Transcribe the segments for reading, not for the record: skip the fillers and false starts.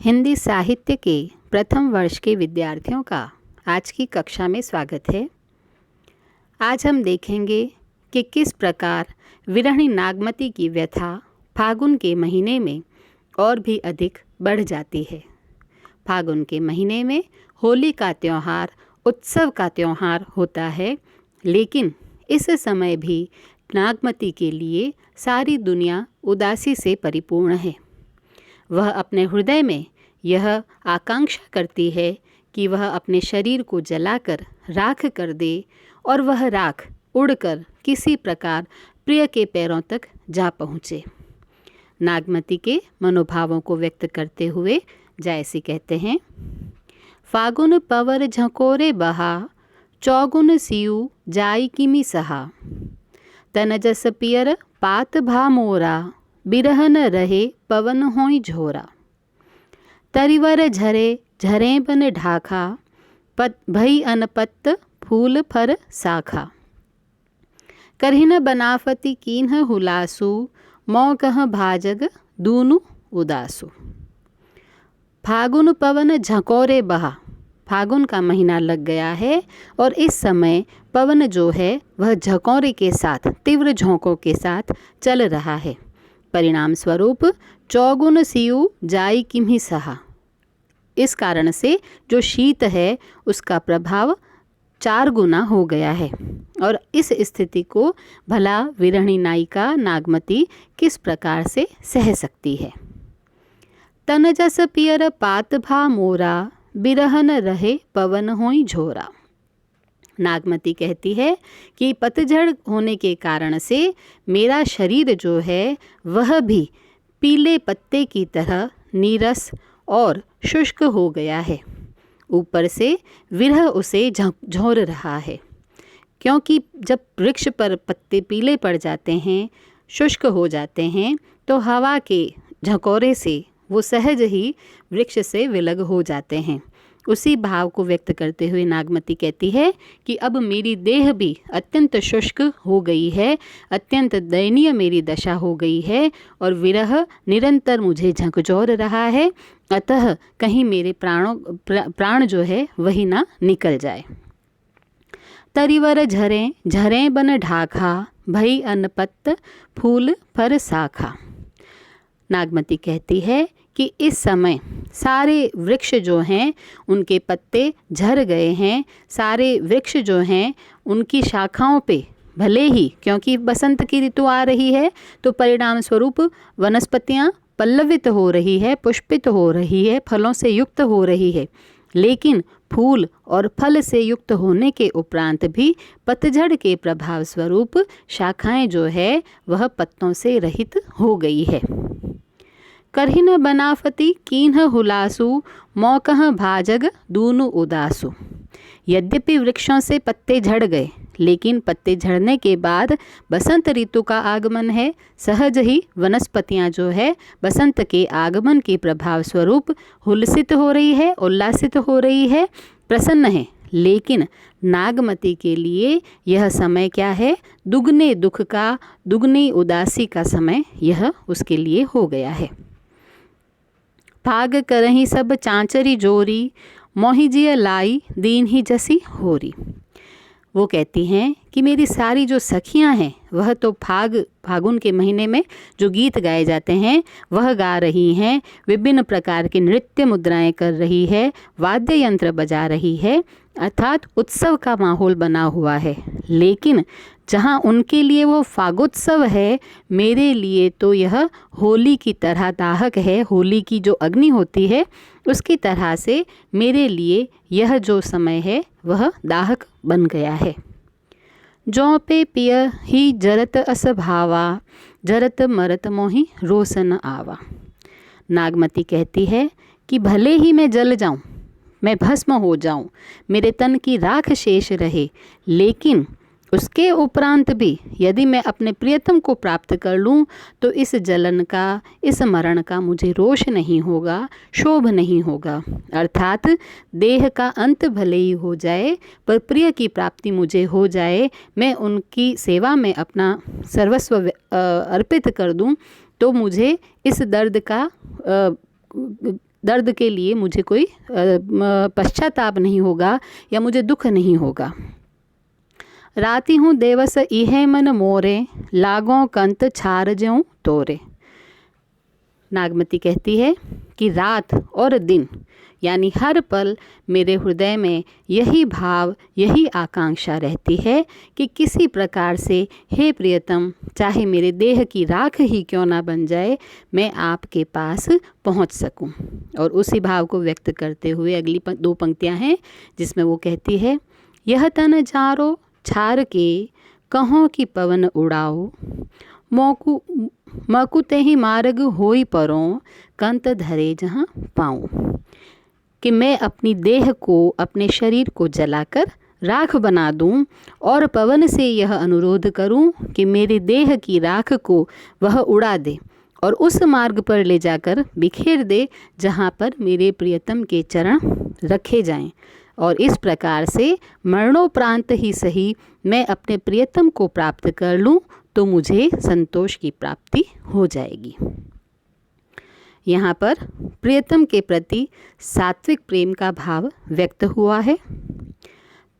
हिंदी साहित्य के प्रथम वर्ष के विद्यार्थियों का आज की कक्षा में स्वागत है। आज हम देखेंगे कि किस प्रकार विरहिणी नागमती की व्यथा फागुन के महीने में और भी अधिक बढ़ जाती है। फागुन के महीने में होली का त्यौहार उत्सव का त्यौहार होता है, लेकिन इस समय भी नागमती के लिए सारी दुनिया उदासी से परिपूर्ण है। वह अपने हृदय में यह आकांक्षा करती है कि वह अपने शरीर को जलाकर राख कर दे और वह राख उड़कर किसी प्रकार प्रिय के पैरों तक जा पहुँचे। नागमती के मनोभावों को व्यक्त करते हुए जायसी कहते हैं, फागुन पवर झकोरे बहा, चौगुन सियु जाई किमी सहा, तनजस पियर पात भा मोरा, बिरहन रहे पवन होई झोरा, तरिवर झरे झरे बन ढाखा, पत भई अनपत्त फूल फर साखा, करहिन बनाफती कीन्ह हुलासु, मौकह भाजग दूनु उदासु। फागुन पवन झकोरे बहा, फागुन का महीना लग गया है और इस समय पवन जो है वह झकोरे के साथ, तीव्र झोंकों के साथ चल रहा है। परिणाम स्वरूप चौगुन सियु जाई किम्हि सहा, इस कारण से जो शीत है उसका प्रभाव 4 गुना हो गया है। और इस स्थिति को भला विरहिणी नायिका नागमती किस प्रकार से सह सकती है। तनजस पियर पात भा मोरा, बिरहन रहे पवन होई झोरा। नागमती कहती है कि पतझड़ होने के कारण से मेरा शरीर जो है वह भी पीले पत्ते की तरह नीरस और शुष्क हो गया है। ऊपर से विरह उसे झोर रहा है, क्योंकि जब वृक्ष पर पत्ते पीले पड़ जाते हैं, शुष्क हो जाते हैं, तो हवा के झकोरे से वो सहज ही वृक्ष से विलग हो जाते हैं। उसी भाव को व्यक्त करते हुए नागमती कहती है कि अब मेरी देह भी अत्यंत शुष्क हो गई है, अत्यंत दयनीय मेरी दशा हो गई है और विरह निरंतर मुझे झकझोर रहा है। अतः कहीं मेरे प्राण जो है वही ना निकल जाए। तरिवर झरे झरे बन ढाखा, भई अनपत्त फूल फर साखा। नागमती कहती है कि इस समय सारे वृक्ष जो हैं उनके पत्ते झड़ गए हैं। सारे वृक्ष जो हैं उनकी शाखाओं पे भले ही, क्योंकि बसंत की ऋतु आ रही है तो परिणाम स्वरूप वनस्पतियाँ पल्लवित हो रही है, पुष्पित हो रही है, फलों से युक्त हो रही है, लेकिन फूल और फल से युक्त होने के उपरांत भी पतझड़ के प्रभाव स्वरूप शाखाएं जो है वह पत्तों से रहित हो गई है। करहिन बनाफती कीन्ह हुलासु, मौकह भाजग दूनु उदासु। यद्यपि वृक्षों से पत्ते झड़ गए, लेकिन पत्ते झड़ने के बाद बसंत ऋतु का आगमन है। सहज ही वनस्पतियां जो है बसंत के आगमन के प्रभाव स्वरूप हुलसित हो रही है, उल्लासित हो रही है, प्रसन्न है। लेकिन नागमती के लिए यह समय क्या है? दुगने दुख का, दुगनी उदासी का समय यह उसके लिए हो गया है। भाग करही सब चांचरी जोरी, मोहि जिय लाई दीन ही जसी होरी। वो कहती हैं कि मेरी सारी जो सखियां हैं वह तो फागुन के महीने में जो गीत गाए जाते हैं वह गा रही हैं, विभिन्न प्रकार के नृत्य मुद्राएं कर रही है, वाद्य यंत्र बजा रही है, अर्थात उत्सव का माहौल बना हुआ है। लेकिन जहाँ उनके लिए वो फागोत्सव है, मेरे लिए तो यह होली की तरह दाहक है। होली की जो अग्नि होती है उसकी तरह से मेरे लिए यह जो समय है वह दाहक बन गया है। जौ पे पिय ही जरत अस भावा, जरत मरत मोहि रोसन आवा। नागमती कहती है कि भले ही मैं जल जाऊं, मैं भस्म हो जाऊं, मेरे तन की राख शेष रहे, लेकिन उसके उपरांत भी यदि मैं अपने प्रियतम को प्राप्त कर लूं तो इस जलन का, इस मरण का मुझे रोष नहीं होगा, शोभ नहीं होगा। अर्थात देह का अंत भले ही हो जाए पर प्रिय की प्राप्ति मुझे हो जाए, मैं उनकी सेवा में अपना सर्वस्व अर्पित कर दूं, तो मुझे इस दर्द का दर्द के लिए मुझे कोई पश्चाताप नहीं होगा या मुझे दुख नहीं होगा। राती हूँ देवस इहे मन मोरे, लागों कंत छार ज्यों तोरे। नागमती कहती है कि रात और दिन यानी हर पल मेरे हृदय में यही भाव, यही आकांक्षा रहती है कि किसी प्रकार से हे प्रियतम, चाहे मेरे देह की राख ही क्यों ना बन जाए, मैं आपके पास पहुंच सकूं। और उसी भाव को व्यक्त करते हुए अगली 2 पंक्तियां हैं जिसमें वो कहती है, यह तन जारो छार के, कहों की पवन उड़ाओ, मकु ते ही मार्ग होई परों, कंत धरे जहाँ पाऊँ। कि मैं अपनी देह को, अपने शरीर को जलाकर राख बना दूं और पवन से यह अनुरोध करूं कि मेरे देह की राख को वह उड़ा दे और उस मार्ग पर ले जाकर बिखेर दे जहाँ पर मेरे प्रियतम के चरण रखे जाएं। और इस प्रकार से मरणोपरांत ही सही मैं अपने प्रियतम को प्राप्त कर लूं तो मुझे संतोष की प्राप्ति हो जाएगी। यहाँ पर प्रियतम के प्रति सात्विक प्रेम का भाव व्यक्त हुआ है।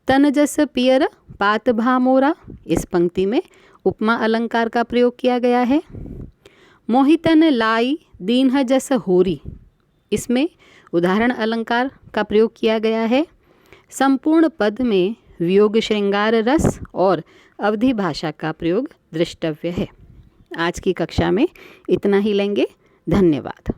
तन जस पियर पात भामोरा, इस पंक्ति में उपमा अलंकार का प्रयोग किया गया है। मोहितन लाई दीन्ह जस होरी, इसमें उदाहरण अलंकार का प्रयोग किया गया है। संपूर्ण पद में वियोग श्रृंगार रस और अवधि भाषा का प्रयोग दृष्टव्य है। आज की कक्षा में इतना ही लेंगे। धन्यवाद।